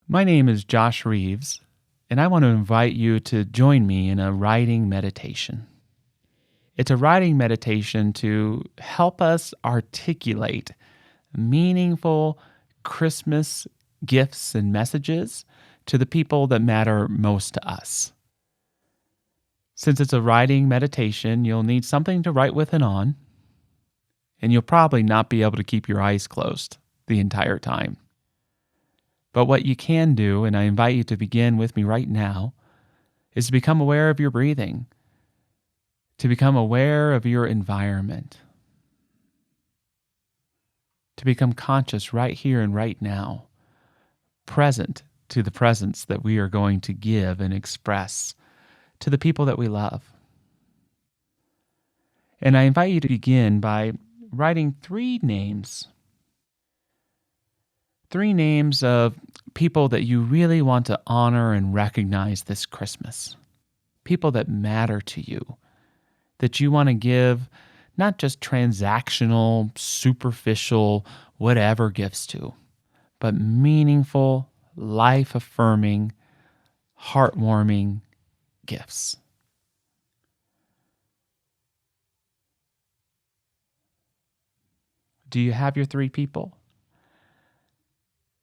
My name is Josh Reeves, and I want to invite you to join me in a writing meditation. It's a writing meditation to help us articulate meaningful Christmas gifts and messages to the people that matter most to us. Since it's a writing meditation, you'll need something to write with and on, and you'll probably not be able to keep your eyes closed the entire time. But what you can do, and I invite you to begin with me right now, is to become aware of your breathing, to become aware of your environment, to become conscious right here and right now, present to the presence that we are going to give and express to the people that we love. And I invite you to begin by writing three names of people that you really want to honor and recognize this Christmas. People that matter to you, that you want to give not just transactional, superficial, whatever gifts to, but meaningful, life-affirming, heartwarming gifts. Do you have your three people?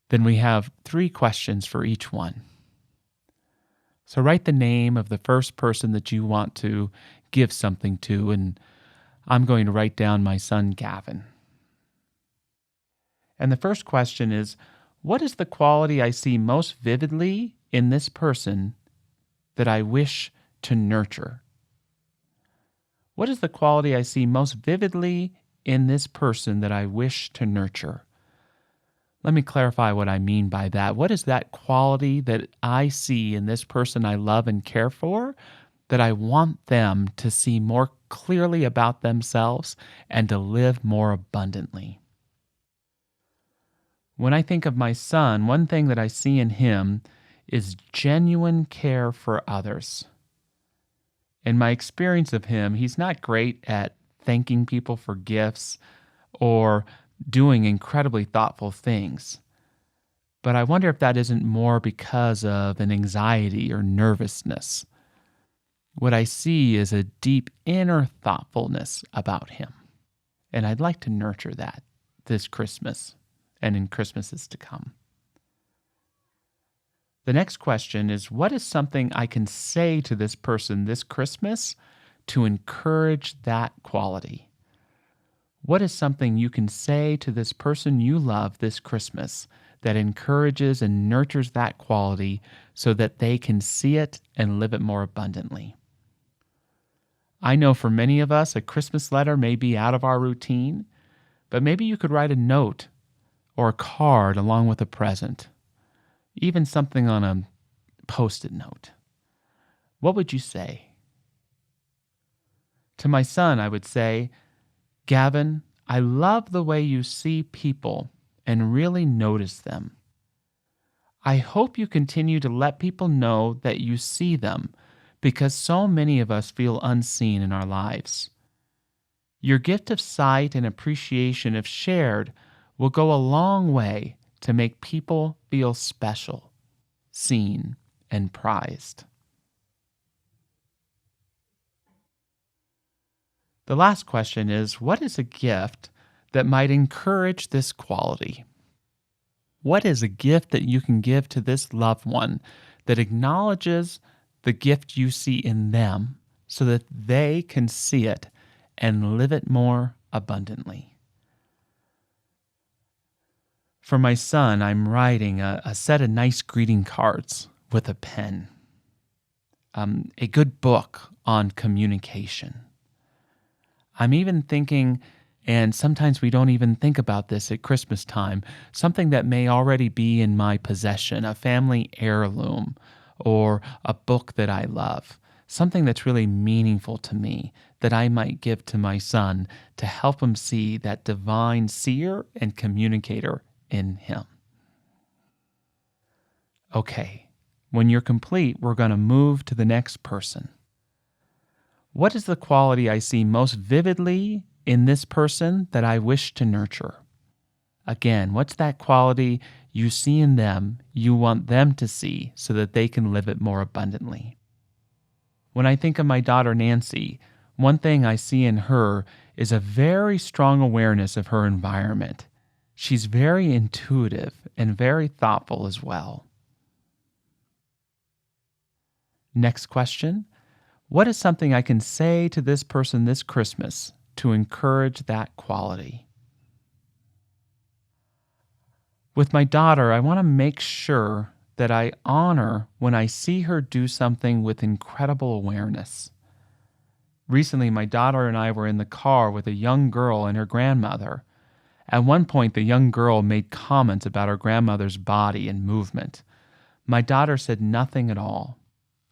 Then we have three questions for each one. So write the name of the first person that you want to give something to, and I'm going to write down my son Gavin. And the first question is, what is the quality I see most vividly in this person that I wish to nurture? What is the quality I see most vividly in this person that I wish to nurture? Let me clarify what I mean by that. What is that quality that I see in this person I love and care for that I want them to see more clearly about themselves and to live more abundantly? When I think of my son, one thing that I see in him is genuine care for others. In my experience of him, he's not great at thanking people for gifts or doing incredibly thoughtful things. But I wonder if that isn't more because of an anxiety or nervousness. What I see is a deep inner thoughtfulness about him. And I'd like to nurture that this Christmas and in Christmases to come. The next question is, what is something I can say to this person this Christmas to encourage that quality? What is something you can say to this person you love this Christmas that encourages and nurtures that quality so that they can see it and live it more abundantly? I know for many of us, a Christmas letter may be out of our routine, but maybe you could write a note or a card along with a present, even something on a Post-it note. What would you say? To my son, I would say, Gavin, I love the way you see people and really notice them. I hope you continue to let people know that you see them because so many of us feel unseen in our lives. Your gift of sight and appreciation, if shared, will go a long way to make people feel special, seen, and prized. The last question is, what is a gift that might encourage this quality? What is a gift that you can give to this loved one that acknowledges the gift you see in them so that they can see it and live it more abundantly? For my son, I'm writing a set of nice greeting cards with a pen, a good book on communication. I'm even thinking, and sometimes we don't even think about this at Christmas time, something that may already be in my possession, a family heirloom or a book that I love, something that's really meaningful to me that I might give to my son to help him see that divine seer and communicator in him. Okay, when you're complete, we're going to move to the next person. What is the quality I see most vividly in this person that I wish to nurture? Again, what's that quality you see in them, you want them to see so that they can live it more abundantly. When I think of my daughter Nancy, one thing I see in her is a very strong awareness of her environment. She's very intuitive and very thoughtful as well. Next question. What is something I can say to this person this Christmas to encourage that quality? With my daughter, I want to make sure that I honor when I see her do something with incredible awareness. Recently, my daughter and I were in the car with a young girl and her grandmother. At one point, the young girl made comments about her grandmother's body and movement. My daughter said nothing at all.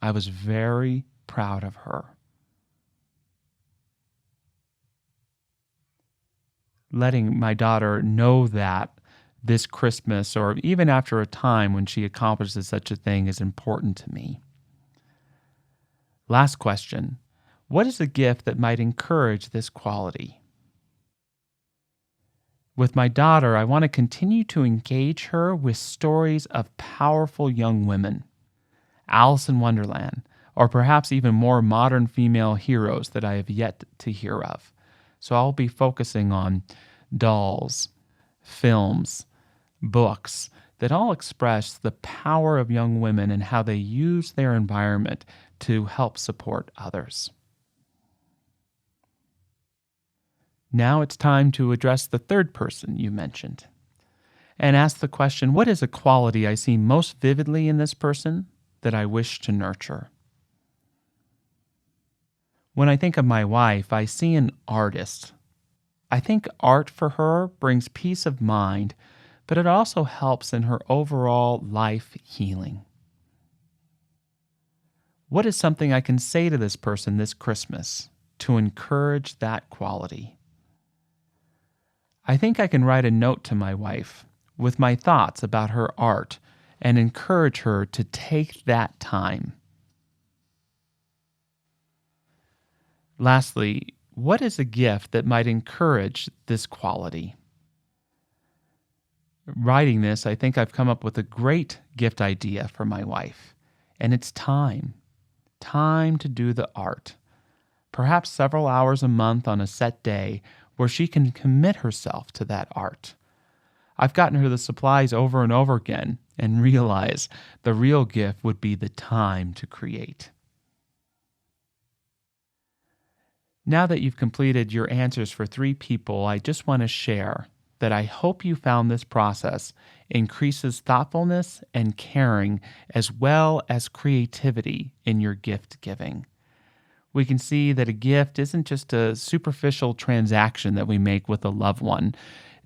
I was very proud of her. Letting my daughter know that this Christmas, or even after a time when she accomplishes such a thing, is important to me. Last question. What is a gift that might encourage this quality? With my daughter, I want to continue to engage her with stories of powerful young women, Alice in Wonderland, or perhaps even more modern female heroes that I have yet to hear of. So I'll be focusing on dolls, films, books that all express the power of young women and how they use their environment to help support others. Now it's time to address the third person you mentioned and ask the question, what is a quality I see most vividly in this person that I wish to nurture? When I think of my wife, I see an artist. I think art for her brings peace of mind, but it also helps in her overall life healing. What is something I can say to this person this Christmas to encourage that quality? I think I can write a note to my wife with my thoughts about her art and encourage her to take that time. Lastly, what is a gift that might encourage this quality? Writing this, I think I've come up with a great gift idea for my wife, and it's time. Time to do the art. Perhaps several hours a month on a set day where she can commit herself to that art. I've gotten her the supplies over and over again and realize the real gift would be the time to create. Now that you've completed your answers for 3 people, I just want to share that I hope you found this process increases thoughtfulness and caring as well as creativity in your gift giving. We can see that a gift isn't just a superficial transaction that we make with a loved one,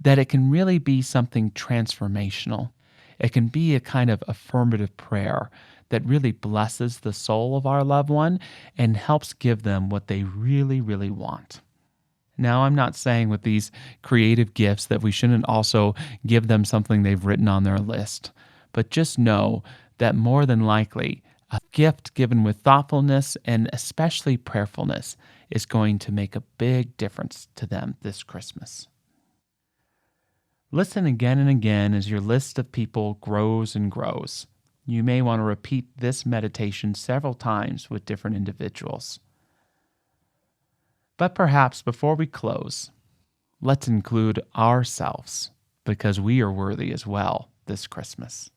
that it can really be something transformational. It can be a kind of affirmative prayer that really blesses the soul of our loved one and helps give them what they really, really want. Now, I'm not saying with these creative gifts that we shouldn't also give them something they've written on their list, but just know that more than likely, a gift given with thoughtfulness and especially prayerfulness is going to make a big difference to them this Christmas. Listen again and again as your list of people grows and grows. You may want to repeat this meditation several times with different individuals. But perhaps before we close, let's include ourselves because we are worthy as well this Christmas.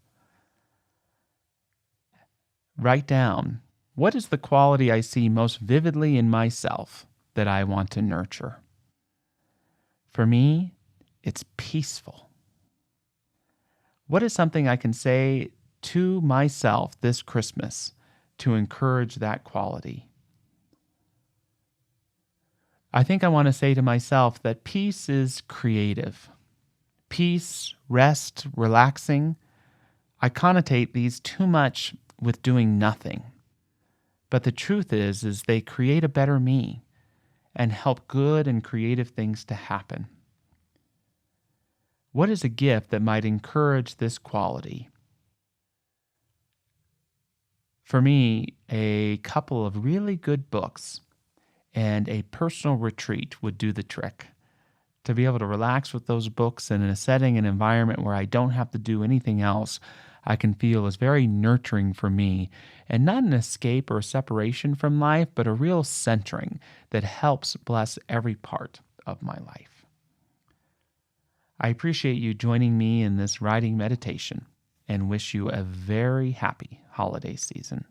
Write down, what is the quality I see most vividly in myself that I want to nurture? For me, it's peaceful. What is something I can say to myself this Christmas to encourage that quality? I think I want to say to myself that peace is creative. Peace, rest, relaxing. I connotate these too much with doing nothing. But the truth is they create a better me and help good and creative things to happen. What is a gift that might encourage this quality? For me, a couple of really good books and a personal retreat would do the trick To be able to relax with those books and in a setting and environment where I don't have to do anything else, I can feel is very nurturing for me, and not an escape or separation from life, but a real centering that helps bless every part of my life. I appreciate you joining me in this writing meditation and wish you a very happy holiday season.